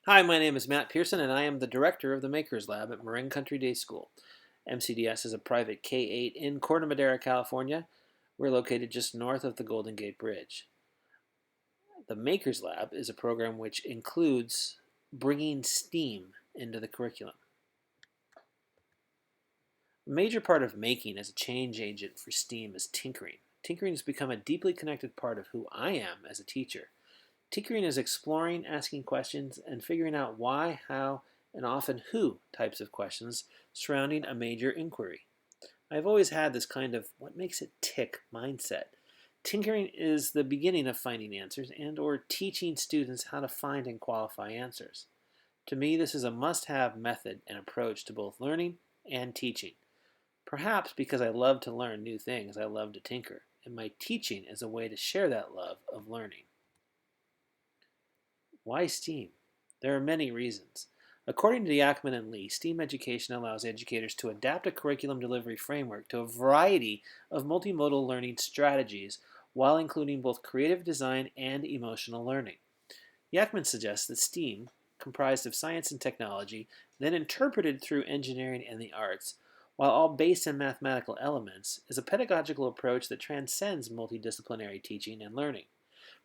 Hi, my name is Matt Pearson, and I am the director of the Makers Lab at Marin Country Day School. MCDS is a private K-8 in Corte Madera, California. We're located just north of the Golden Gate Bridge. The Makers Lab is a program which includes bringing STEAM into the curriculum. A major part of making as a change agent for STEAM is tinkering. Tinkering has become a deeply connected part of who I am as a teacher. Tinkering is exploring, asking questions, and figuring out why, how, and often who types of questions surrounding a major inquiry. I've always had this kind of what makes it tick mindset. Tinkering is the beginning of finding answers and or teaching students how to find and qualify answers. To me, this is a must-have method and approach to both learning and teaching. Perhaps because I love to learn new things, I love to tinker, and my teaching is a way to share that love of learning. Why STEAM? There are many reasons. According to Yackman and Lee, STEAM education allows educators to adapt a curriculum delivery framework to a variety of multimodal learning strategies while including both creative design and emotional learning. Yackman suggests that STEAM, comprised of science and technology, then interpreted through engineering and the arts, while all based in mathematical elements, is a pedagogical approach that transcends multidisciplinary teaching and learning.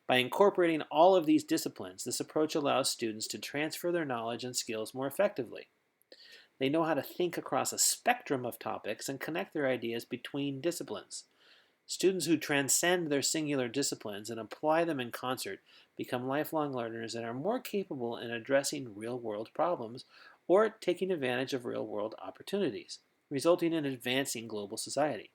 By incorporating all of these disciplines, this approach allows students to transfer their knowledge and skills more effectively. They know how to think across a spectrum of topics and connect their ideas between disciplines. Students who transcend their singular disciplines and apply them in concert become lifelong learners and are more capable in addressing real-world problems or taking advantage of real-world opportunities, resulting in advancing global society.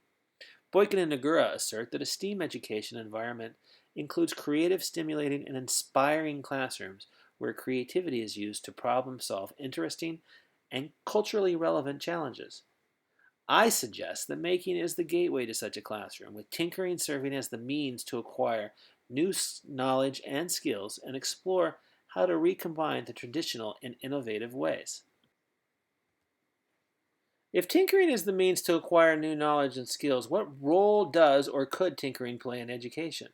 Boykin and Nagura assert that a STEAM education environment includes creative, stimulating, and inspiring classrooms where creativity is used to problem solve interesting and culturally relevant challenges. I suggest that making is the gateway to such a classroom, with tinkering serving as the means to acquire new knowledge and skills and explore how to recombine the traditional in innovative ways. If tinkering is the means to acquire new knowledge and skills, what role does or could tinkering play in education?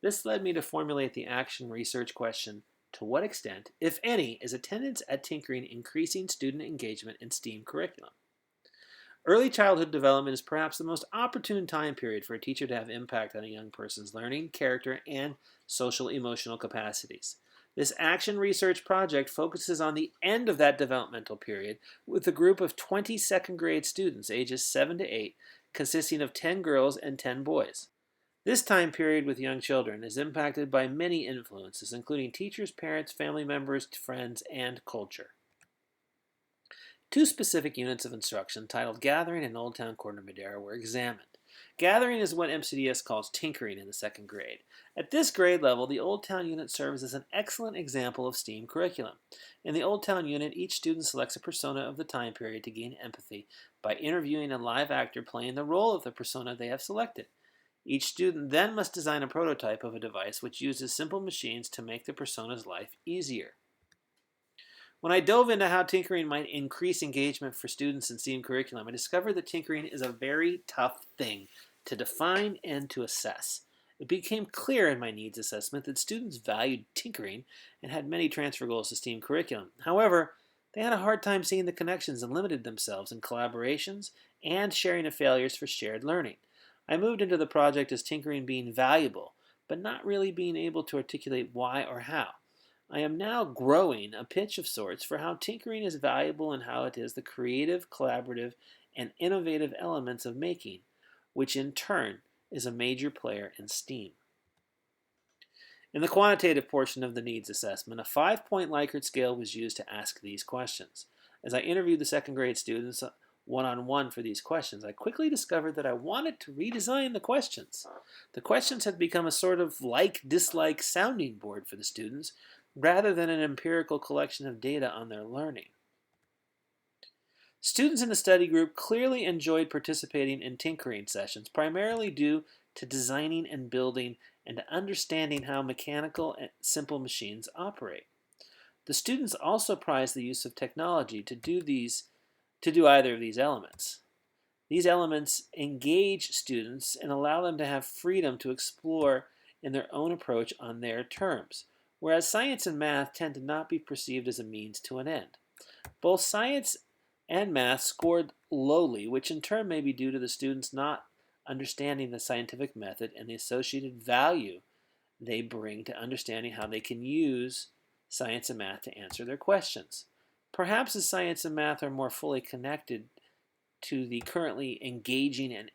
This led me to formulate the action research question: to what extent, if any, is attendance at tinkering increasing student engagement in STEAM curriculum? Early childhood development is perhaps the most opportune time period for a teacher to have impact on a young person's learning, character, and social emotional capacities. This action research project focuses on the end of that developmental period with a group of 20 second grade students ages 7 to 8, consisting of 10 girls and 10 boys. This time period with young children is impacted by many influences, including teachers, parents, family members, friends, and culture. Two specific units of instruction titled Gathering and Old Town Corte Madera were examined. Gathering is what MCDS calls tinkering in the second grade. At this grade level, the Old Town unit serves as an excellent example of STEAM curriculum. In the Old Town unit, each student selects a persona of the time period to gain empathy by interviewing a live actor playing the role of the persona they have selected. Each student then must design a prototype of a device which uses simple machines to make the persona's life easier. When I dove into how tinkering might increase engagement for students in STEAM curriculum, I discovered that tinkering is a very tough thing to define and to assess. It became clear in my needs assessment that students valued tinkering and had many transfer goals to STEAM curriculum. However, they had a hard time seeing the connections and limited themselves in collaborations and sharing of failures for shared learning. I moved into the project as tinkering being valuable, but not really being able to articulate why or how. I am now growing a pitch of sorts for how tinkering is valuable and how it is the creative, collaborative, and innovative elements of making, which in turn is a major player in STEAM. In the quantitative portion of the needs assessment, a 5-point Likert scale was used to ask these questions. As I interviewed the second grade students one-on-one for these questions, I quickly discovered that I wanted to redesign the questions. The questions had become a sort of like-dislike sounding board for the students, rather than an empirical collection of data on their learning. Students in the study group clearly enjoyed participating in tinkering sessions, primarily due to designing and building and to understanding how mechanical and simple machines operate. The students also prized the use of technology to do either of these elements. These elements engage students and allow them to have freedom to explore in their own approach on their terms. whereas science and math tend to not be perceived as a means to an end. Both science and math scored lowly, which in turn may be due to the students not understanding the scientific method and the associated value they bring to understanding how they can use science and math to answer their questions. Perhaps as science and math are more fully connected to the currently engaging and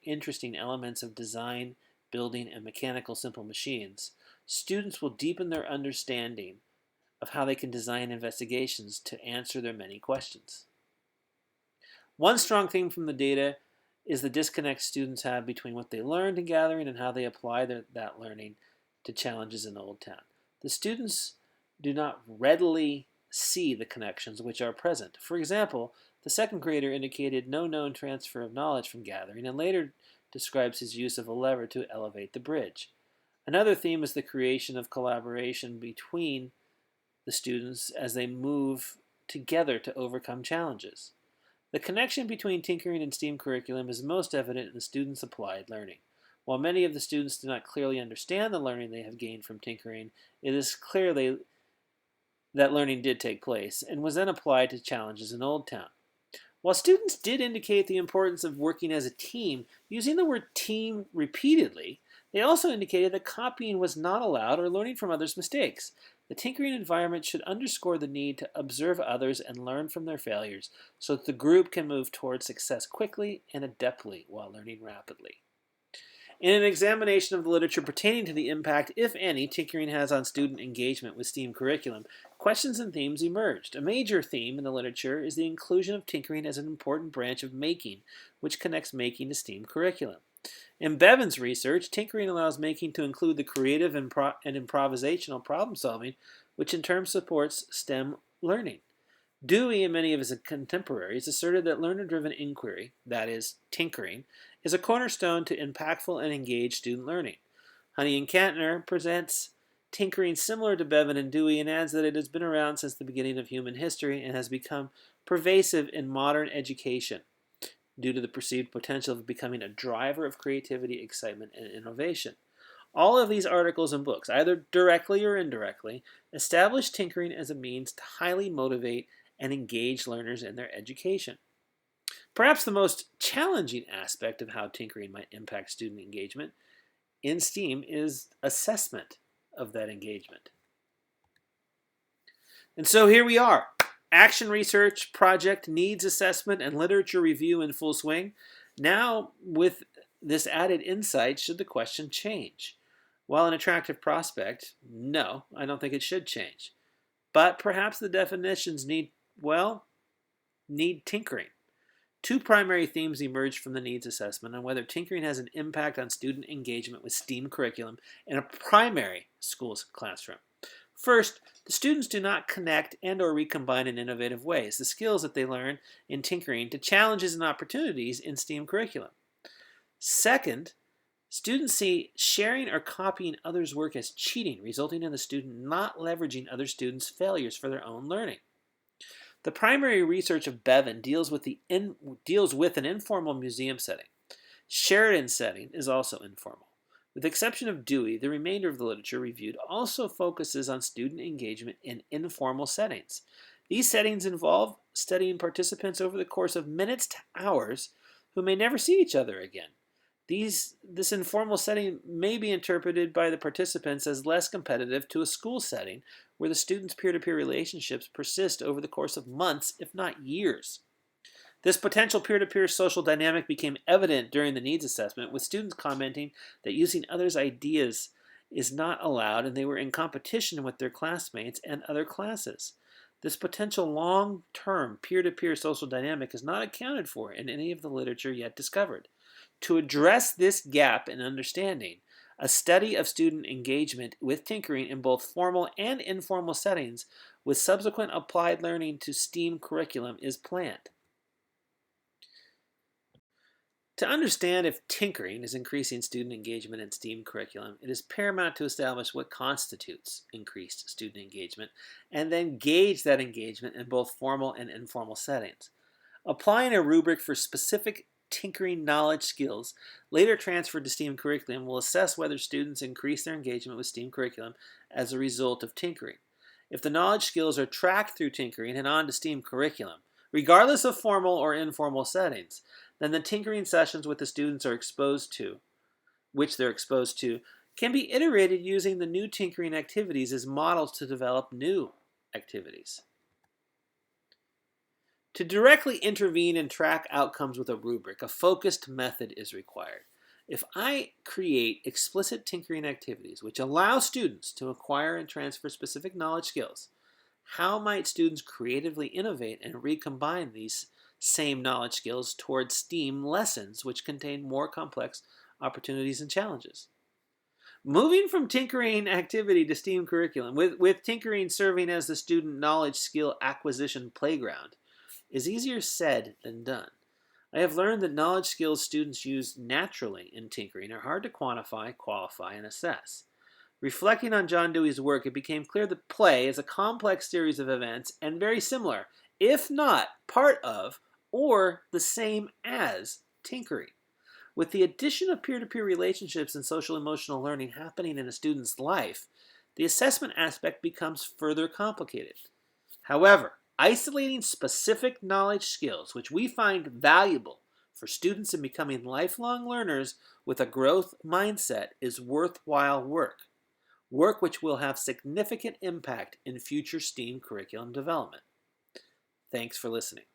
interesting elements of design, building, and mechanical simple machines, students will deepen their understanding of how they can design investigations to answer their many questions. One strong theme from the data is the disconnect students have between what they learned in gathering and how they apply that learning to challenges in Old Town. The students do not readily see the connections which are present. For example, the second grader indicated no known transfer of knowledge from gathering and later describes his use of a lever to elevate the bridge. Another theme is the creation of collaboration between the students as they move together to overcome challenges. The connection between tinkering and STEAM curriculum is most evident in the students' applied learning. While many of the students do not clearly understand the learning they have gained from tinkering, it is clear that learning did take place and was then applied to challenges in Old Town. While students did indicate the importance of working as a team, using the word team repeatedly, they also indicated that copying was not allowed or learning from others' mistakes. The tinkering environment should underscore the need to observe others and learn from their failures so that the group can move towards success quickly and adeptly while learning rapidly. In an examination of the literature pertaining to the impact, if any, tinkering has on student engagement with STEAM curriculum, questions and themes emerged. A major theme in the literature is the inclusion of tinkering as an important branch of making, which connects making to STEAM curriculum. In Bevan's research, tinkering allows making to include the creative and improvisational problem solving, which in turn supports STEM learning. Dewey and many of his contemporaries asserted that learner-driven inquiry, that is, tinkering, is a cornerstone to impactful and engaged student learning. Honey and Kantner presents tinkering similar to Bevan and Dewey and adds that it has been around since the beginning of human history and has become pervasive in modern education due to the perceived potential of becoming a driver of creativity, excitement, and innovation. All of these articles and books, either directly or indirectly, establish tinkering as a means to highly motivate and engage learners in their education. Perhaps the most challenging aspect of how tinkering might impact student engagement in STEAM is assessment of that engagement. And so here we are. Action research, project, needs assessment, and literature review in full swing. Now, with this added insight, should the question change? While an attractive prospect, no, I don't think it should change. But perhaps the definitions need tinkering. Two primary themes emerged from the needs assessment on whether tinkering has an impact on student engagement with STEAM curriculum in a primary school's classroom. First, the students do not connect and or recombine in innovative ways the skills that they learn in tinkering to challenges and opportunities in STEAM curriculum. Second, students see sharing or copying others' work as cheating, resulting in the student not leveraging other students' failures for their own learning. The primary research of Bevan deals with an informal museum setting. Sheridan's setting is also informal. With the exception of Dewey, the remainder of the literature reviewed also focuses on student engagement in informal settings. These settings involve studying participants over the course of minutes to hours who may never see each other again. This informal setting may be interpreted by the participants as less competitive to a school setting where the students' peer-to-peer relationships persist over the course of months, if not years. This potential peer-to-peer social dynamic became evident during the needs assessment, with students commenting that using others' ideas is not allowed and they were in competition with their classmates and other classes. This potential long-term peer-to-peer social dynamic is not accounted for in any of the literature yet discovered. To address this gap in understanding, a study of student engagement with tinkering in both formal and informal settings with subsequent applied learning to STEAM curriculum is planned. To understand if tinkering is increasing student engagement in STEAM curriculum, it is paramount to establish what constitutes increased student engagement and then gauge that engagement in both formal and informal settings. Applying a rubric for specific tinkering knowledge skills later transferred to STEAM curriculum will assess whether students increase their engagement with STEAM curriculum as a result of tinkering. If the knowledge skills are tracked through tinkering and on to STEAM curriculum, regardless of formal or informal settings, then the tinkering sessions with the students are exposed to, which they're exposed to, can be iterated using the new tinkering activities as models to develop new activities. To directly intervene and track outcomes with a rubric, a focused method is required. If I create explicit tinkering activities which allow students to acquire and transfer specific knowledge skills, how might students creatively innovate and recombine these same knowledge skills towards STEAM lessons which contain more complex opportunities and challenges? Moving from tinkering activity to STEAM curriculum, with tinkering serving as the student knowledge skill acquisition playground, is easier said than done. I have learned that knowledge skills students use naturally in tinkering are hard to quantify, qualify, and assess. Reflecting on John Dewey's work, it became clear that play is a complex series of events and very similar, if not part of, or the same as, tinkering. With the addition of peer-to-peer relationships and social-emotional learning happening in a student's life, the assessment aspect becomes further complicated. However, isolating specific knowledge skills, which we find valuable for students in becoming lifelong learners with a growth mindset, is worthwhile work which will have significant impact in future STEAM curriculum development. Thanks for listening.